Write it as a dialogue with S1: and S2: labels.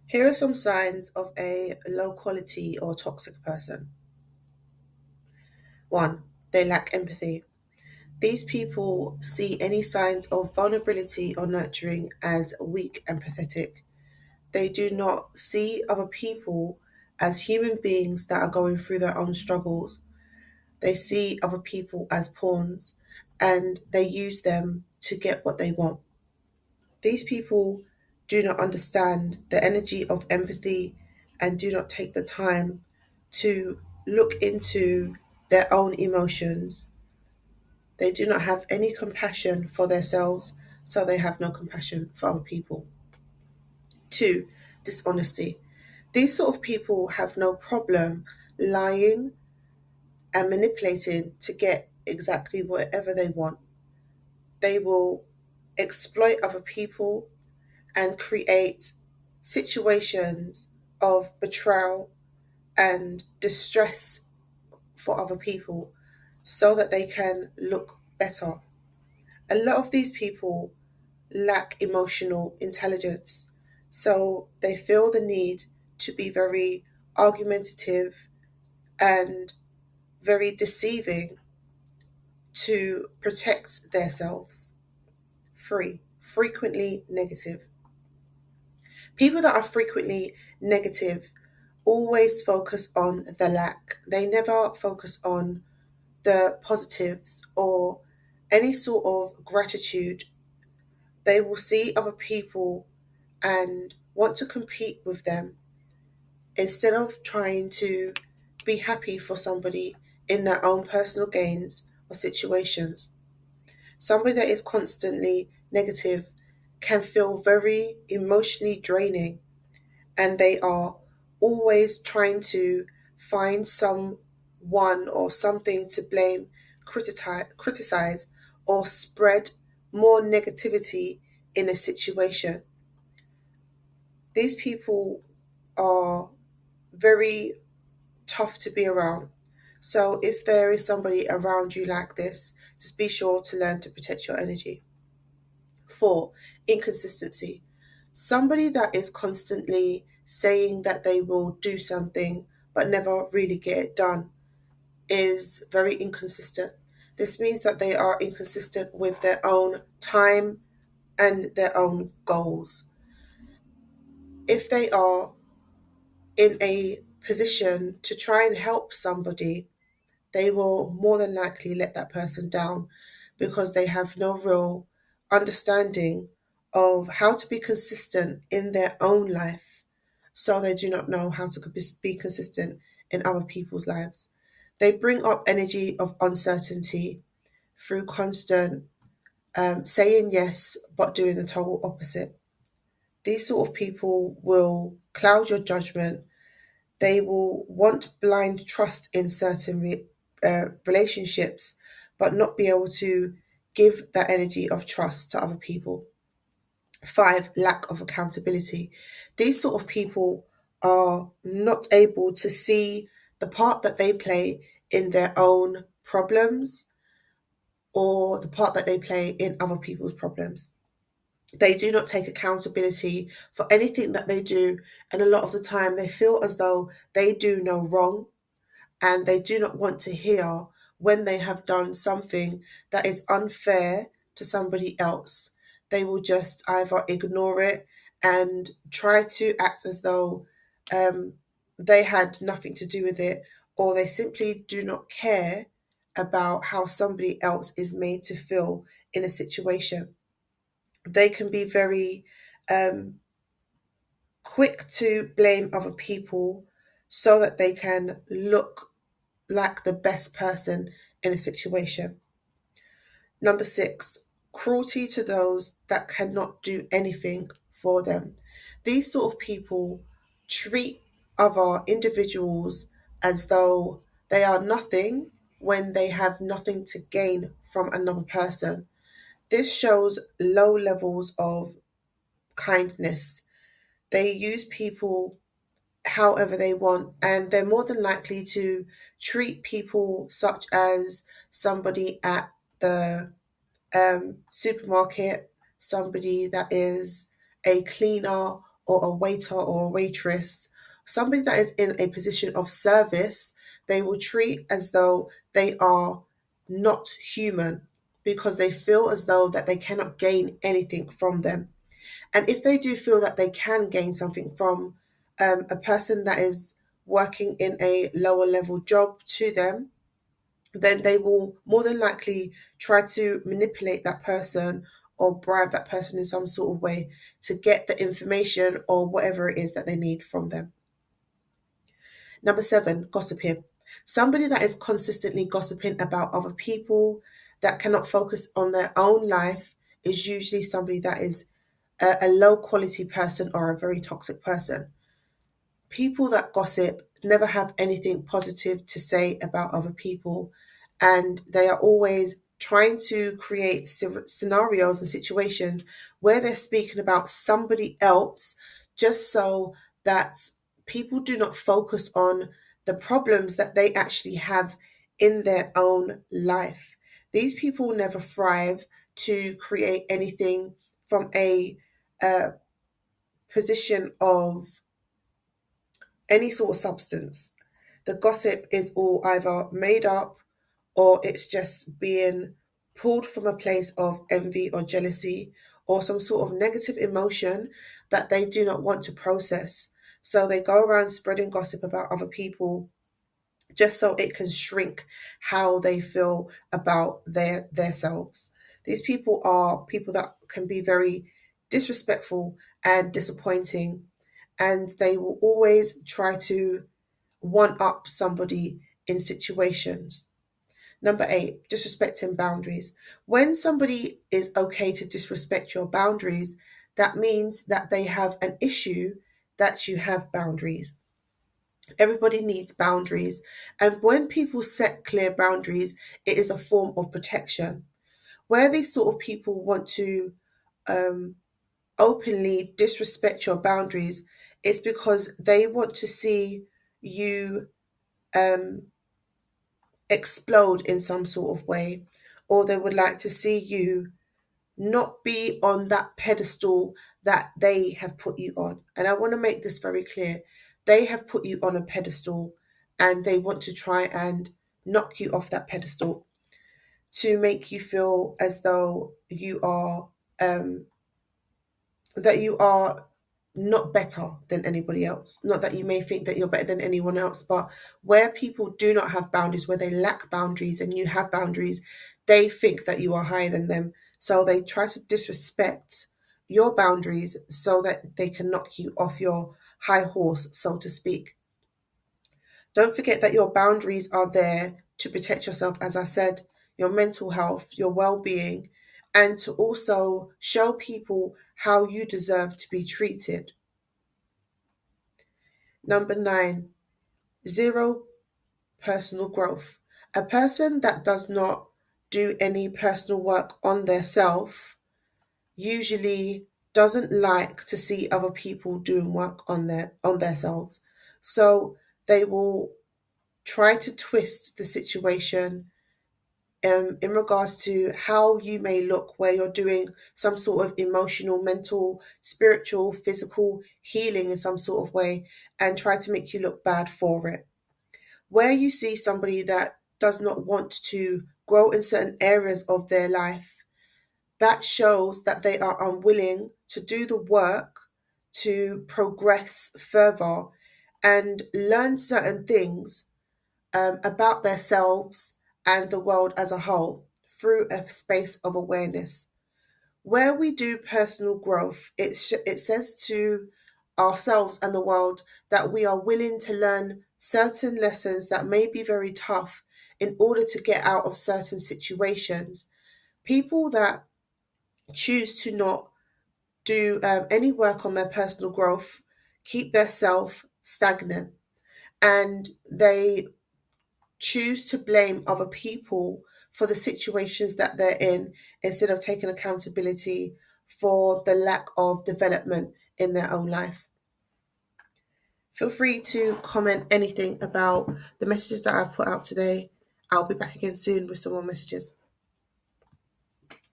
S1: Here are some signs of a low quality or toxic person. 1. They lack empathy. These people see any signs of vulnerability or nurturing as weak and pathetic. They do not see other people as human beings that are going through their own struggles. They see other people as pawns and they use them to get what they want. These people do not understand the energy of empathy and do not take the time to look into their own emotions. They do not have any compassion for themselves, so they have no compassion for other people. 2. Dishonesty. These sort of people have no problem lying and manipulating to get exactly whatever they want. They will exploit other people and create situations of betrayal and distress for other people so that they can look better. A lot of these people lack emotional intelligence, so they feel the need to be very argumentative and very deceiving to protect themselves. 3. Frequently negative. People that are frequently negative always focus on the lack. They never focus on the positives or any sort of gratitude. They will see other people and want to compete with them instead of trying to be happy for somebody in their own personal gains or situations. Somebody that is constantly negative can feel very emotionally draining, and they are always trying to find someone or something to blame, criticize, or spread more negativity in a situation. These people are very tough to be around. So if there is somebody around you like this, just be sure to learn to protect your energy. 4. Inconsistency. Somebody that is constantly saying that they will do something but never really get it done is very inconsistent. This means that they are inconsistent with their own time and their own goals. If they are in a position to try and help somebody, they will more than likely let that person down because they have no real understanding of how to be consistent in their own life. So they do not know how to be consistent in other people's lives. They bring up energy of uncertainty through constant saying yes but doing the total opposite. These sort of people will cloud your judgment. They will want blind trust in certain relationships, but not be able to give that energy of trust to other people. 5. Lack of accountability. These sort of people are not able to see the part that they play in their own problems or the part that they play in other people's problems. They do not take accountability for anything that they do, and a lot of the time they feel as though they do no wrong and they do not want to hear when they have done something that is unfair to somebody else. They will just either ignore it and try to act as though um, they had nothing to do with it, or they simply do not care about how somebody else is made to feel in a situation. They can be very um, quick to blame other people so that they can look like the best person in a situation. Number 6, cruelty to those that cannot do anything for them. These sort of people treat other individuals as though they are nothing when they have nothing to gain from another person. This shows low levels of kindness. They use people however they want, and they're more than likely to treat people such as somebody at the supermarket, somebody that is a cleaner or a waiter or a waitress, somebody that is in a position of service, they will treat as though they are not human because they feel as though that they cannot gain anything from them. And if they do feel that they can gain something from a person that is working in a lower level job to them, then they will more than likely try to manipulate that person or bribe that person in some sort of way to get the information or whatever it is that they need from them. Number 7, gossiping. Somebody that is consistently gossiping about other people, that cannot focus on their own life, is usually somebody that is a low quality person or a very toxic person. People that gossip never have anything positive to say about other people, and they are always trying to create scenarios and situations where they're speaking about somebody else just so that people do not focus on the problems that they actually have in their own life. These people never thrive to create anything from a uh, position of any sort of substance. The gossip is all either made up or it's just being pulled from a place of envy or jealousy or some sort of negative emotion that they do not want to process. So they go around spreading gossip about other people just so it can shrink how they feel about their selves. These people are people that can be very disrespectful and disappointing, and they will always try to one up somebody in situations. Number 8, disrespecting boundaries. When somebody is okay to disrespect your boundaries, that means that they have an issue that you have boundaries. Everybody needs boundaries. And when people set clear boundaries, it is a form of protection. Where these sort of people want to um, openly disrespect your boundaries, it's because they want to see you um, explode in some sort of way, or they would like to see you not be on that pedestal that they have put you on. And I want to make this very clear. They have put you on a pedestal and they want to try and knock you off that pedestal to make you feel as though um, you are not better than anybody else. Not that you may think that you're better than anyone else, but where people do not have boundaries, where they lack boundaries and you have boundaries, they think that you are higher than them. So they try to disrespect your boundaries so that they can knock you off your high horse, so to speak. Don't forget that your boundaries are there to protect yourself, as I said, your mental health, your well being, and to also show people how you deserve to be treated. Number 9, zero personal growth. A person that does not do any personal work on their self usually doesn't like to see other people doing work on themselves. So they will try to twist the situation in regards to how you may look, where you're doing some sort of emotional, mental, spiritual, physical healing in some sort of way, and try to make you look bad for it. Where you see somebody that does not want to grow in certain areas of their life, that shows that they are unwilling to do the work to progress further and learn certain things about themselves and the world as a whole through a space of awareness. Where we do personal growth, it says to ourselves and the world that we are willing to learn certain lessons that may be very tough in order to get out of certain situations. People that choose to not do any work on their personal growth keep their self stagnant, and they choose to blame other people for the situations that they're in instead of taking accountability for the lack of development in their own life. Feel free to comment anything about the messages that I've put out today. I'll be back again soon with some more messages.